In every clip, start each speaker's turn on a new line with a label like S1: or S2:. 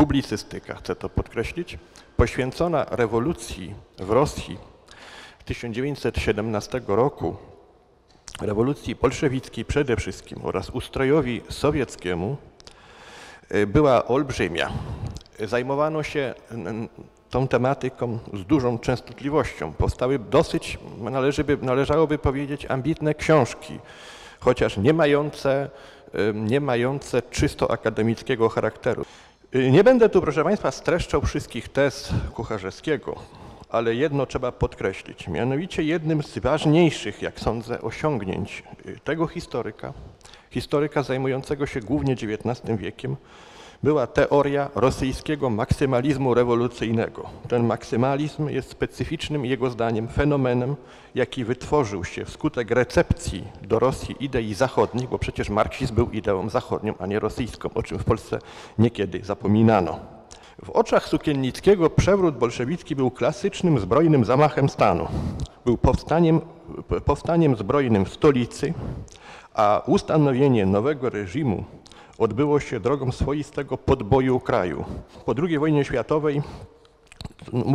S1: publicystyka, chcę to podkreślić, poświęcona rewolucji w Rosji 1917 roku, rewolucji bolszewickiej przede wszystkim oraz ustrojowi sowieckiemu, była olbrzymia. Zajmowano się tą tematyką z dużą częstotliwością. Powstały dosyć, należałoby powiedzieć, ambitne książki, chociaż nie mające czysto akademickiego charakteru. Nie będę tu, proszę Państwa, streszczał wszystkich tez Kucharzewskiego, ale jedno trzeba podkreślić, mianowicie jednym z ważniejszych, jak sądzę, osiągnięć tego historyka zajmującego się głównie XIX wiekiem, była teoria rosyjskiego maksymalizmu rewolucyjnego. Ten maksymalizm jest specyficznym, jego zdaniem, fenomenem, jaki wytworzył się wskutek recepcji do Rosji idei zachodnich, bo przecież marksizm był ideą zachodnią, a nie rosyjską, o czym w Polsce niekiedy zapominano. W oczach Sukiennickiego przewrót bolszewicki był klasycznym zbrojnym zamachem stanu. Był powstaniem zbrojnym w stolicy, a ustanowienie nowego reżimu odbyło się drogą swoistego podboju kraju. Po II wojnie światowej,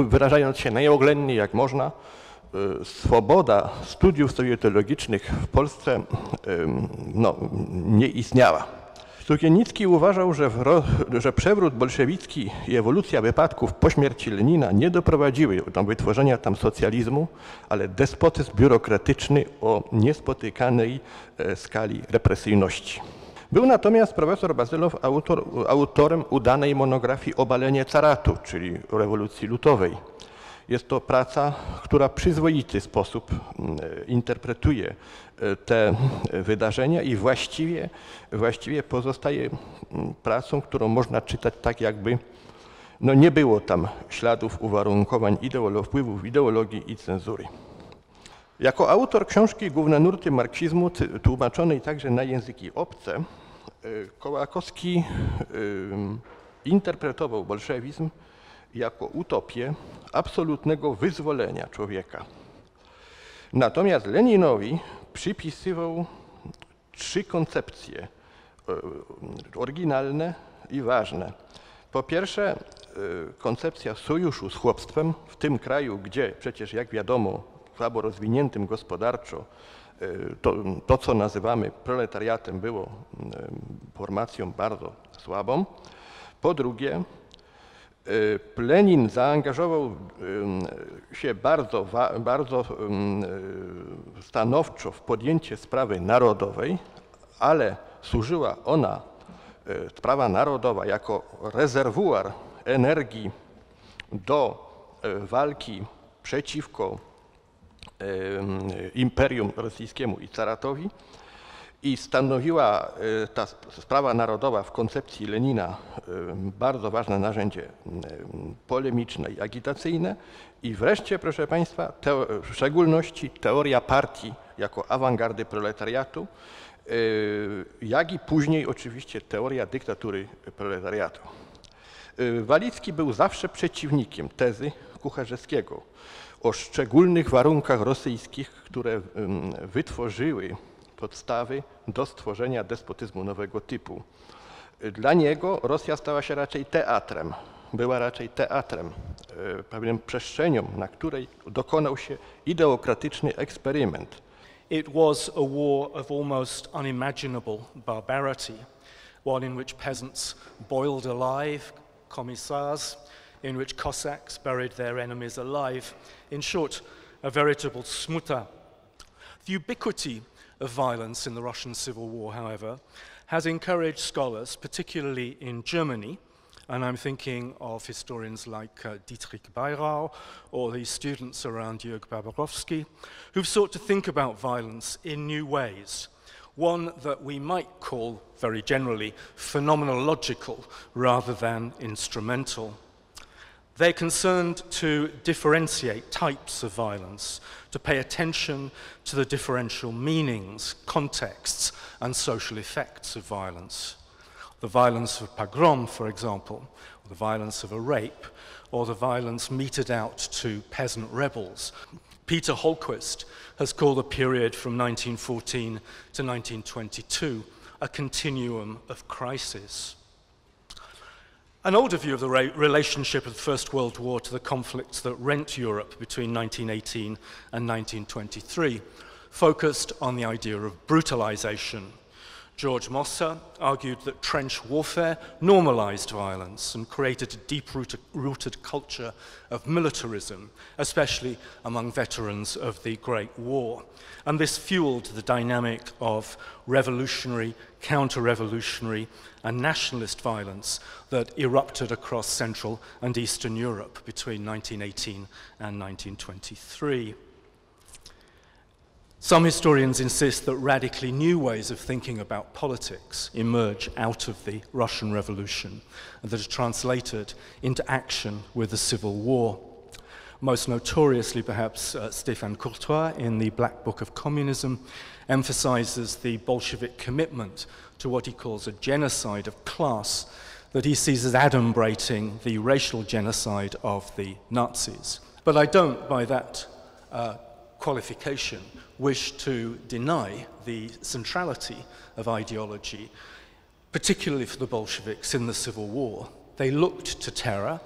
S1: wyrażając się najoględniej jak można, swoboda studiów sowietologicznych w Polsce nie istniała. Sukiennicki uważał, że przewrót bolszewicki i ewolucja wypadków po śmierci Lenina nie doprowadziły do wytworzenia tam socjalizmu, ale despotyzm biurokratyczny o niespotykanej skali represyjności. Był natomiast profesor Bazylow autorem udanej monografii Obalenie caratu, czyli rewolucji lutowej. Jest to praca, która w przyzwoity sposób interpretuje te wydarzenia i właściwie pozostaje pracą, którą można czytać tak, jakby nie było tam śladów uwarunkowań, wpływów ideologii i cenzury. Jako autor książki Główne nurty marksizmu, tłumaczonej także na języki obce, Kołakowski interpretował bolszewizm jako utopię absolutnego wyzwolenia człowieka. Natomiast Leninowi przypisywał 3 koncepcje oryginalne i ważne. Po pierwsze, koncepcja sojuszu z chłopstwem w tym kraju, gdzie przecież, jak wiadomo, słabo rozwiniętym gospodarczo, to co nazywamy proletariatem, było formacją bardzo słabą. Po drugie, Lenin zaangażował się bardzo stanowczo w podjęcie sprawy narodowej, ale służyła ona, sprawa narodowa, jako rezerwuar energii do walki przeciwko Imperium Rosyjskiemu i caratowi i stanowiła ta sprawa narodowa w koncepcji Lenina bardzo ważne narzędzie polemiczne i agitacyjne. I wreszcie, proszę Państwa, w szczególności teoria partii jako awangardy proletariatu, jak i później oczywiście teoria dyktatury proletariatu. Walicki był zawsze przeciwnikiem tezy Kucharzewskiego o szczególnych warunkach rosyjskich, które wytworzyły podstawy do stworzenia despotyzmu nowego typu. Dla niego Rosja stała się raczej teatrem, pewną przestrzenią, na której dokonał się ideokratyczny eksperyment.
S2: It was a war of almost unimaginable barbarity, one in which peasants boiled alive commissars, in which Cossacks buried their enemies alive. In short, a veritable smuta. The ubiquity of violence in the Russian Civil War, however, has encouraged scholars, particularly in Germany, and I'm thinking of historians like Dietrich Bayrau or the students around Jörg Babarowski, who've sought to think about violence in new ways, one that we might call, very generally, phenomenological rather than instrumental. They're concerned to differentiate types of violence, to pay attention to the differential meanings, contexts, and social effects of violence. The violence of a pogrom, for example, or the violence of a rape, or the violence meted out to peasant rebels. Peter Holquist has called the period from 1914 to 1922 a continuum of crisis. An older view of the relationship of the First World War to the conflicts that rent Europe between 1918 and 1923 focused on the idea of brutalization. George Mosse argued that trench warfare normalized violence and created a deep-rooted culture of militarism, especially among veterans of the Great War. And this fueled the dynamic of revolutionary, counter-revolutionary, and nationalist violence that erupted across Central and Eastern Europe between 1918 and 1923. Some historians insist that radically new ways of thinking about politics emerge out of the Russian Revolution and that are translated into action with the Civil War. Most notoriously, perhaps, Stéphane Courtois, in the Black Book of Communism, emphasizes the Bolshevik commitment to what he calls a genocide of class that he sees as adumbrating the racial genocide of the Nazis. But I don't, by that qualification, wish to deny the centrality of ideology, particularly for the Bolsheviks in the Civil War. They looked to terror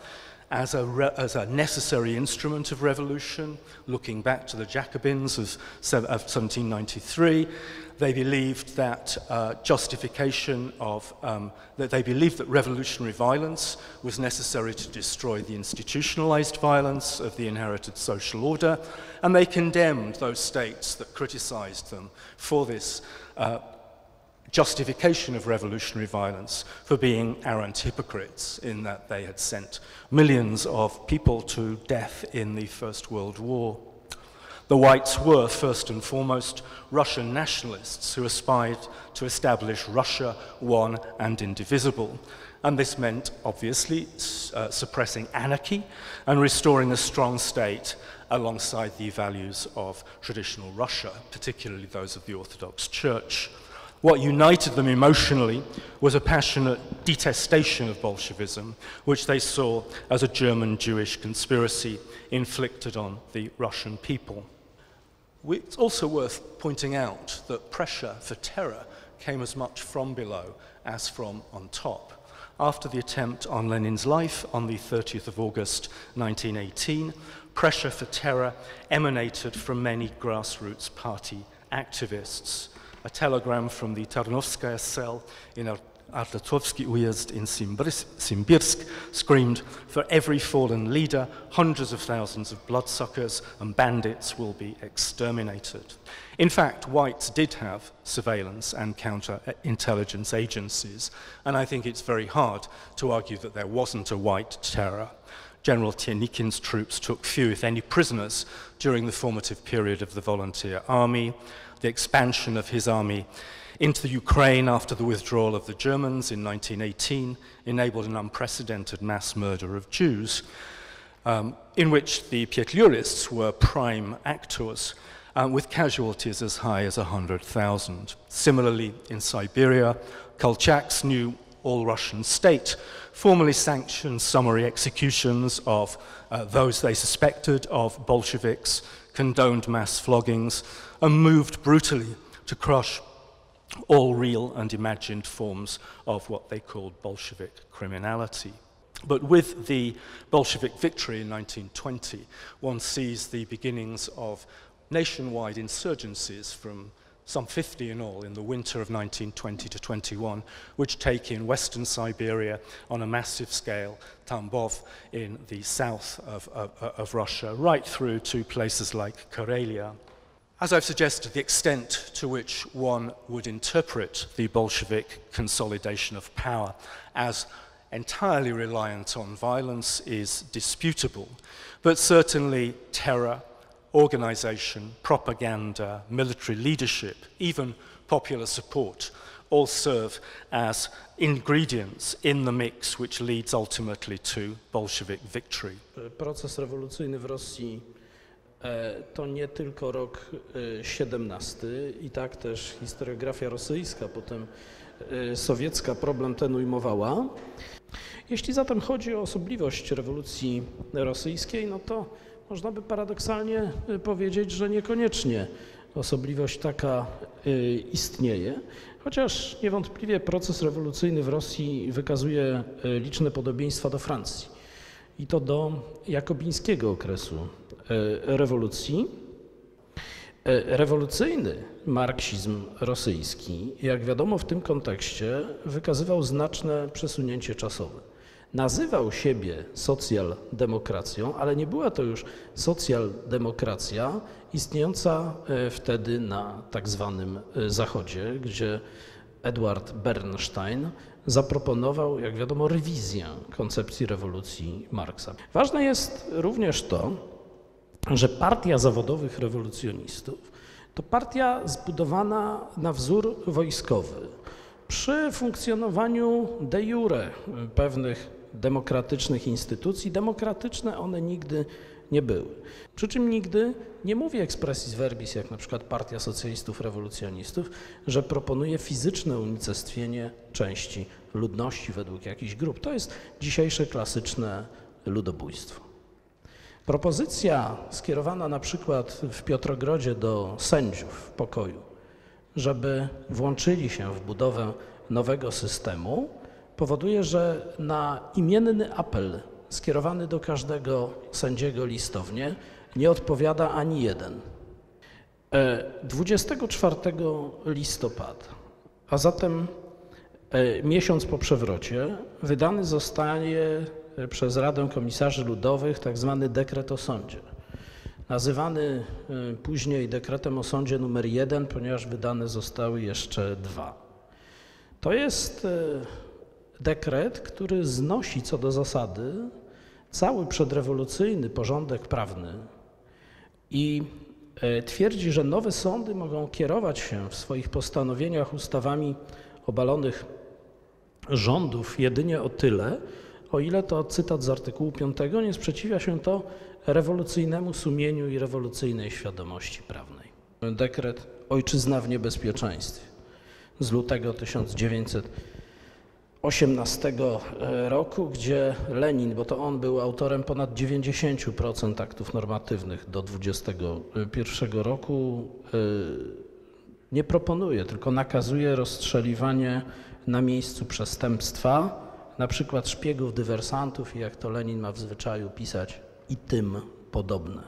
S2: as a necessary instrument of revolution, looking back to the Jacobins of 1793. They believed that they believed that revolutionary violence was necessary to destroy the institutionalized violence of the inherited social order, and they condemned those states that criticized them for this justification of revolutionary violence for being arrant hypocrites in that they had sent millions of people to death in the First World War. The Whites were, first and foremost, Russian nationalists who aspired to establish Russia one and indivisible. And this meant, obviously, suppressing anarchy and restoring a strong state alongside the values of traditional Russia, particularly those of the Orthodox Church. What united them emotionally was a passionate detestation of Bolshevism, which they saw as a German-Jewish conspiracy inflicted on the Russian people. It's also worth pointing out that pressure for terror came as much from below as from on top. After the attempt on Lenin's life on the 30th of August 1918, pressure for terror emanated from many grassroots party activists. A telegram from the Tarnowskaya cell in Ardatowski Uyezd in Simbirsk screamed, "For every fallen leader, hundreds of thousands of bloodsuckers and bandits will be exterminated." In fact, whites did have surveillance and counterintelligence agencies, and I think it's very hard to argue that there wasn't a white terror. General Tiernikin's troops took few, if any, prisoners during the formative period of the Volunteer Army. The expansion of his army into the Ukraine after the withdrawal of the Germans in 1918 enabled an unprecedented mass murder of Jews, in which the Pietlurists were prime actors, with casualties as high as 100,000. Similarly, in Siberia, Kolchak's new all-Russian state formally sanctioned summary executions of those they suspected of Bolsheviks, condoned mass floggings, and moved brutally to crush all real and imagined forms of what they called Bolshevik criminality. But with the Bolshevik victory in 1920, one sees the beginnings of nationwide insurgencies, from some 50 in all in the winter of 1920 to 21, which take in Western Siberia on a massive scale, Tambov in the south of Russia, right through to places like Karelia. As I've suggested, the extent to which one would interpret the Bolshevik consolidation of power as entirely reliant on violence is disputable, but certainly terror, organization, propaganda, military leadership, even popular support, all serve as ingredients in the mix which leads ultimately to Bolshevik victory.
S3: Proces rewolucyjny w Rosji to nie tylko rok 17 i tak też historiografia rosyjska, potem sowiecka problem ten ujmowała. Jeśli zatem chodzi o osobliwość rewolucji rosyjskiej, no to można by paradoksalnie powiedzieć, że niekoniecznie osobliwość taka istnieje. Chociaż niewątpliwie proces rewolucyjny w Rosji wykazuje liczne podobieństwa do Francji i to do jakobińskiego okresu rewolucji. Rewolucyjny marksizm rosyjski, jak wiadomo, w tym kontekście wykazywał znaczne przesunięcie czasowe. Nazywał siebie socjaldemokracją, ale nie była to już socjaldemokracja istniejąca wtedy na tak zwanym Zachodzie, gdzie Edward Bernstein zaproponował, jak wiadomo, rewizję koncepcji rewolucji Marksa. Ważne jest również to, że partia zawodowych rewolucjonistów to partia zbudowana na wzór wojskowy, przy funkcjonowaniu de jure pewnych demokratycznych instytucji. Demokratyczne one nigdy nie były. Przy czym nigdy nie mówię expressis verbis, jak na przykład Partia Socjalistów Rewolucjonistów, że proponuje fizyczne unicestwienie części ludności według jakichś grup. To jest dzisiejsze klasyczne ludobójstwo. Propozycja skierowana na przykład w Piotrogrodzie do sędziów w pokoju, żeby włączyli się w budowę nowego systemu, powoduje, że na imienny apel skierowany do każdego sędziego listownie nie odpowiada ani jeden. 24 listopada, a zatem miesiąc po przewrocie, wydany zostanie przez Radę Komisarzy Ludowych tak zwany dekret o sądzie, nazywany później dekretem o sądzie numer 1, ponieważ wydane zostały jeszcze 2. To jest dekret, który znosi co do zasady cały przedrewolucyjny porządek prawny i twierdzi, że nowe sądy mogą kierować się w swoich postanowieniach ustawami obalonych rządów jedynie o tyle, o ile to cytat z artykułu 5 nie sprzeciwia się to rewolucyjnemu sumieniu i rewolucyjnej świadomości prawnej. Dekret Ojczyzna w niebezpieczeństwie z lutego 1918 roku, gdzie Lenin, bo to on był autorem ponad 90% aktów normatywnych do 1921 roku, nie proponuje, tylko nakazuje rozstrzeliwanie na miejscu przestępstwa, na przykład szpiegów, dywersantów i jak to Lenin ma w zwyczaju pisać, i tym podobne.